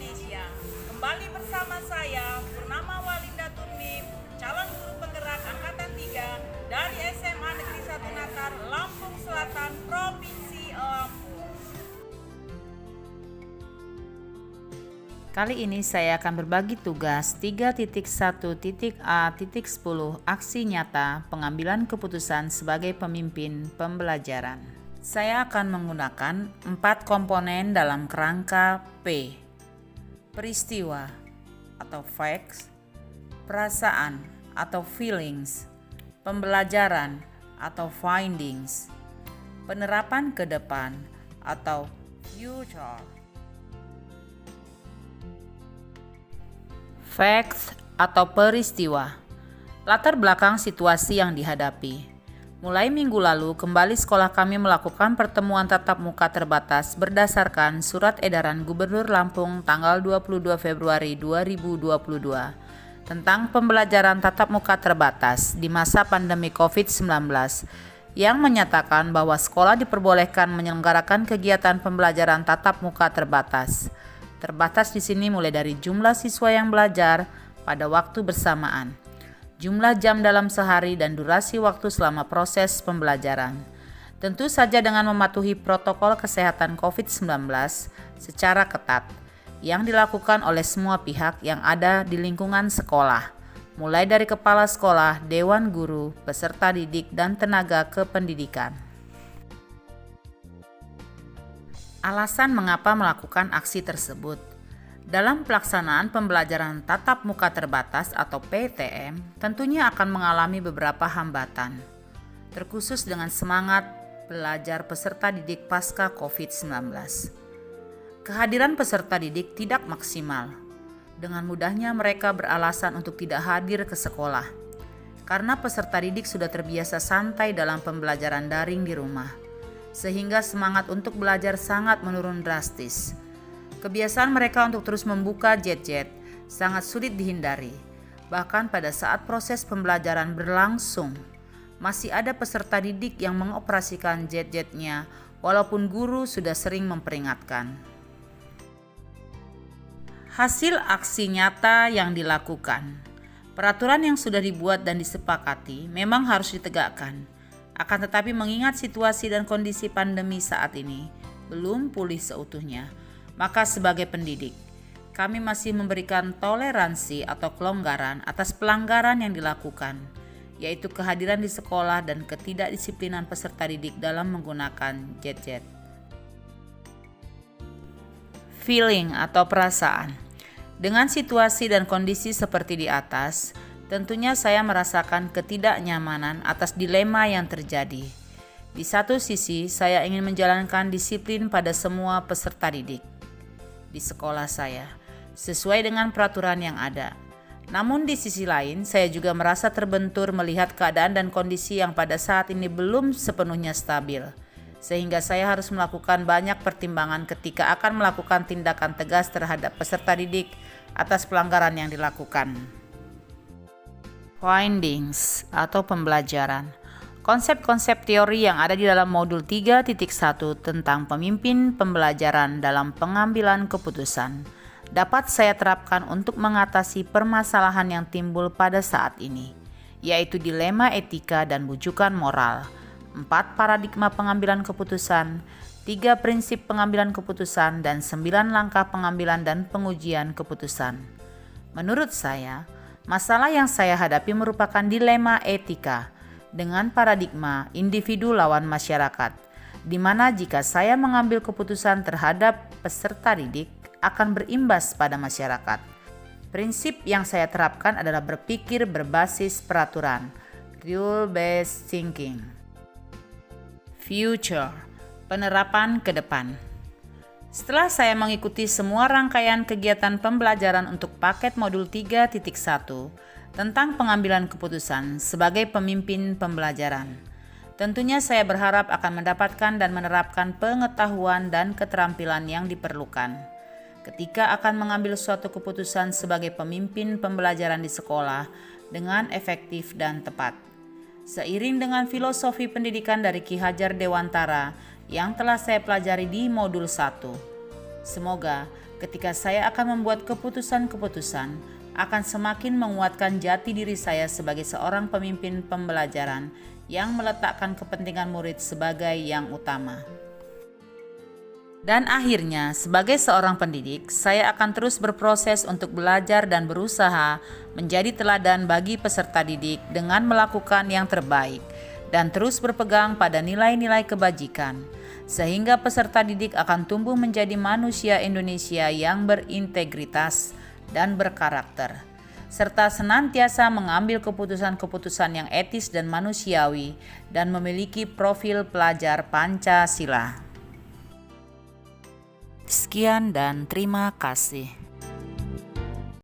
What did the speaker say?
Indonesia. Kembali bersama saya, Purnama Walinda Turmip, calon guru penggerak Angkatan 3 dari SMA Negeri 1 Natar, Lampung Selatan, Provinsi Lampung. Kali ini saya akan berbagi tugas 3.1.A.10 aksi nyata pengambilan keputusan sebagai pemimpin pembelajaran. Saya akan menggunakan 4 komponen dalam kerangka P. Peristiwa atau facts, perasaan atau feelings, pembelajaran atau findings, penerapan ke depan atau future. Facts atau peristiwa. Latar belakang situasi yang dihadapi. Mulai minggu lalu, kembali sekolah kami melakukan pertemuan tatap muka terbatas berdasarkan Surat Edaran Gubernur Lampung tanggal 22 Februari 2022 tentang pembelajaran tatap muka terbatas di masa pandemi COVID-19 yang menyatakan bahwa sekolah diperbolehkan menyelenggarakan kegiatan pembelajaran tatap muka terbatas. Terbatas di sini mulai dari jumlah siswa yang belajar pada waktu bersamaan, jumlah jam dalam sehari, dan durasi waktu selama proses pembelajaran. Tentu saja dengan mematuhi protokol kesehatan COVID-19 secara ketat yang dilakukan oleh semua pihak yang ada di lingkungan sekolah, mulai dari kepala sekolah, dewan guru, peserta didik, dan tenaga kependidikan. Alasan mengapa melakukan aksi tersebut. Dalam pelaksanaan pembelajaran tatap muka terbatas atau PTM, tentunya akan mengalami beberapa hambatan, terkhusus dengan semangat belajar peserta didik pasca COVID-19. Kehadiran peserta didik tidak maksimal. Dengan mudahnya mereka beralasan untuk tidak hadir ke sekolah, karena peserta didik sudah terbiasa santai dalam pembelajaran daring di rumah, sehingga semangat untuk belajar sangat menurun drastis. Kebiasaan mereka untuk terus membuka gadget sangat sulit dihindari. Bahkan pada saat proses pembelajaran berlangsung, masih ada peserta didik yang mengoperasikan gadgetnya walaupun guru sudah sering memperingatkan. Hasil aksi nyata yang dilakukan. Peraturan yang sudah dibuat dan disepakati memang harus ditegakkan. Akan tetapi mengingat situasi dan kondisi pandemi saat ini belum pulih seutuhnya, maka sebagai pendidik, kami masih memberikan toleransi atau kelonggaran atas pelanggaran yang dilakukan, yaitu kehadiran di sekolah dan ketidakdisiplinan peserta didik dalam menggunakan gadget. Feeling atau perasaan. Dengan situasi dan kondisi seperti di atas, tentunya saya merasakan ketidaknyamanan atas dilema yang terjadi. Di satu sisi, saya ingin menjalankan disiplin pada semua peserta didik di sekolah saya, sesuai dengan peraturan yang ada. Namun di sisi lain, saya juga merasa terbentur melihat keadaan dan kondisi yang pada saat ini belum sepenuhnya stabil, sehingga saya harus melakukan banyak pertimbangan ketika akan melakukan tindakan tegas terhadap peserta didik atas pelanggaran yang dilakukan. Findings atau pembelajaran. Konsep-konsep teori yang ada di dalam modul 3.1 tentang pemimpin pembelajaran dalam pengambilan keputusan dapat saya terapkan untuk mengatasi permasalahan yang timbul pada saat ini, yaitu dilema etika dan bujukan moral, 4 paradigma pengambilan keputusan, 3 prinsip pengambilan keputusan, dan 9 langkah pengambilan dan pengujian keputusan. Menurut saya, masalah yang saya hadapi merupakan dilema etika dengan paradigma individu lawan masyarakat, di mana jika saya mengambil keputusan terhadap peserta didik akan berimbas pada masyarakat. Prinsip yang saya terapkan adalah berpikir berbasis peraturan, rule-based thinking. Future, penerapan ke depan. Setelah saya mengikuti semua rangkaian kegiatan pembelajaran untuk paket modul 3.1 tentang pengambilan keputusan sebagai pemimpin pembelajaran, tentunya saya berharap akan mendapatkan dan menerapkan pengetahuan dan keterampilan yang diperlukan ketika akan mengambil suatu keputusan sebagai pemimpin pembelajaran di sekolah dengan efektif dan tepat. Seiring dengan filosofi pendidikan dari Ki Hajar Dewantara yang telah saya pelajari di modul 1. Semoga Ketika saya akan membuat keputusan-keputusan, akan semakin menguatkan jati diri saya sebagai seorang pemimpin pembelajaran yang meletakkan kepentingan murid sebagai yang utama. Dan akhirnya, sebagai seorang pendidik, saya akan terus berproses untuk belajar dan berusaha menjadi teladan bagi peserta didik dengan melakukan yang terbaik dan terus berpegang pada nilai-nilai kebajikan, sehingga peserta didik akan tumbuh menjadi manusia Indonesia yang berintegritas dan berkarakter, serta senantiasa mengambil keputusan-keputusan yang etis dan manusiawi dan memiliki profil pelajar Pancasila. Sekian dan terima kasih.